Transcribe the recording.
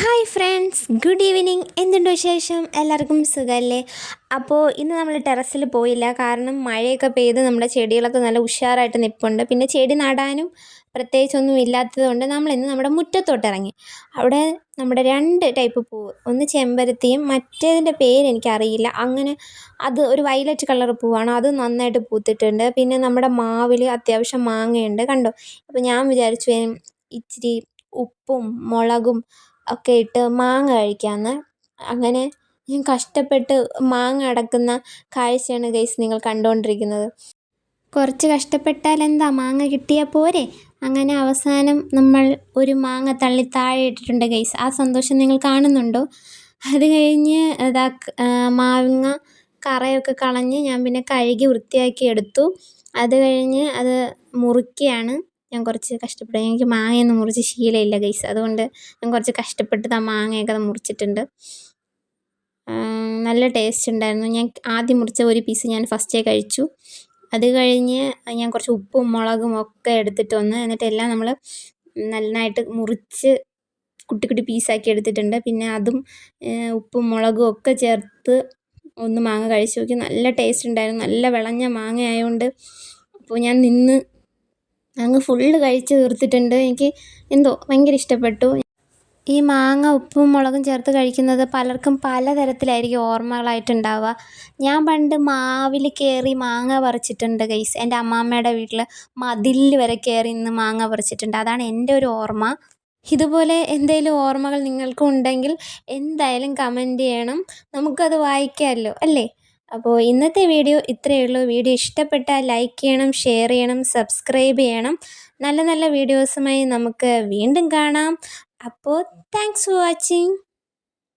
Hi friends, good evening. എന്തുണ്ട് വിശേഷം? എല്ലാവർക്കും സുഖമല്ലേ? അപ്പോൾ ഇന്ന് നമ്മൾ ടെറസിൽ പോയില്ല, കാരണം മഴയൊക്കെ പെയ്ത് നമ്മുടെ ചെടികളൊക്കെ നല്ല ഉഷാറായിട്ട് നിൽപ്പുണ്ട്. പിന്നെ ചെടി നടാനും പ്രത്യേകിച്ചൊന്നും ഇല്ലാത്തതുകൊണ്ട് നമ്മളിന്ന് നമ്മുടെ മുറ്റത്തോട്ട് ഇറങ്ങി. അവിടെ നമ്മുടെ രണ്ട് ടൈപ്പ് പൂവ്, ഒന്ന് ചെമ്പരത്തിയും മറ്റേതിൻ്റെ പേര് എനിക്കറിയില്ല. അങ്ങനെ അത് ഒരു വയലറ്റ് കളർ പൂവാണ്, അത് നന്നായിട്ട് പൂത്തിട്ടുണ്ട്. പിന്നെ നമ്മുടെ മാവിൽ അത്യാവശ്യം മാങ്ങയുണ്ട്, കണ്ടോ? അപ്പോൾ ഞാൻ വിചാരിച്ചു ഇച്ചിരി ഉപ്പും മുളകും ഒക്കെ ഇട്ട് മാങ്ങ കഴിക്കാമെന്ന്. അങ്ങനെ ഞാൻ കഷ്ടപ്പെട്ട് മാങ്ങ അടക്കുന്ന കാഴ്ചയാണ് ഗൈസ് നിങ്ങൾ കണ്ടുകൊണ്ടിരിക്കുന്നത്. കുറച്ച് കഷ്ടപ്പെട്ടാൽ എന്താ, മാങ്ങ കിട്ടിയാൽ പോരെ. അങ്ങനെ അവസാനം നമ്മൾ ഒരു മാങ്ങ തള്ളി താഴെ ഇട്ടിട്ടുണ്ട് ഗൈസ്. ആ സന്തോഷം നിങ്ങൾ കാണുന്നുണ്ടോ? അത് കഴിഞ്ഞ് മാങ്ങ കറയൊക്കെ കളഞ്ഞ് ഞാൻ പിന്നെ കഴുകി വൃത്തിയാക്കി എടുത്തു. അത് കഴിഞ്ഞ് അത് മുറിക്കുകയാണ്. ഞാൻ കുറച്ച് കഷ്ടപ്പെട്ടു, എനിക്ക് മാങ്ങയൊന്നും മുറിച്ച് ശീലമില്ല ഗൈസ്. അതുകൊണ്ട് ഞാൻ കുറച്ച് കഷ്ടപ്പെട്ട് മാങ്ങയൊക്കെ മുറിച്ചിട്ടുണ്ട്. നല്ല ടേസ്റ്റ് ഉണ്ടായിരുന്നു. ഞാൻ ആദ്യം മുറിച്ച ഒരു പീസ് ഞാൻ ഫസ്റ്റേ കഴിച്ചു. അത് കഴിഞ്ഞ് ഞാൻ കുറച്ച് ഉപ്പും മുളകും ഒക്കെ എടുത്തിട്ട് വന്ന്, എന്നിട്ട് എല്ലാം നമ്മൾ നന്നായിട്ട് മുറിച്ച് കുട്ടി കുട്ടി പീസാക്കി എടുത്തിട്ടുണ്ട്. പിന്നെ അതും ഉപ്പും മുളകും ഒക്കെ ചേർത്ത് ഒന്ന് മാങ്ങ കഴിച്ച് നോക്കി. നല്ല ടേസ്റ്റ് ഉണ്ടായിരുന്നു. നല്ല വിളഞ്ഞ മാങ്ങ ആയതുകൊണ്ട് അപ്പോൾ ഞാൻ അങ്ങ് ഫുള്ള് കഴിച്ച് തീർത്തിട്ടുണ്ട്. എനിക്ക് എന്തോ ഭയങ്കര ഇഷ്ടപ്പെട്ടു. ഈ മാങ്ങ ഉപ്പും മുളകും ചേർത്ത് കഴിക്കുന്നത് പലർക്കും പലതരത്തിലായിരിക്കും ഓർമ്മകളായിട്ടുണ്ടാവുക. ഞാൻ പണ്ട് മാവിൽ കയറി മാങ്ങ പറിച്ചിട്ടുണ്ട് ഗൈസ്. എൻ്റെ അമ്മാമ്മയുടെ വീട്ടിൽ മതിലിൽ വരെ കയറി നിന്ന് മാങ്ങ പറിച്ചിട്ടുണ്ട്. അതാണ് എൻ്റെ ഒരു ഓർമ്മ. ഇതുപോലെ എന്തെങ്കിലും ഓർമ്മകൾ നിങ്ങൾക്കും ഉണ്ടെങ്കിൽ എന്തായാലും കമൻറ്റ് ചെയ്യണം, നമുക്കത് വായിക്കാമല്ലോ അല്ലേ? അപ്പോൾ ഇന്നത്തെ വീഡിയോ ഇത്രയേ ഉള്ളൂ. വീഡിയോ ഇഷ്ടപ്പെട്ടാൽ ലൈക്ക് ചെയ്യണം, ഷെയർ ചെയ്യണം, സബ്സ്ക്രൈബ് ചെയ്യണം. നല്ല നല്ല വീഡിയോസുമായി നമുക്ക് വീണ്ടും കാണാം. അപ്പോൾ താങ്ക്സ് ഫോർ വാച്ചിങ്.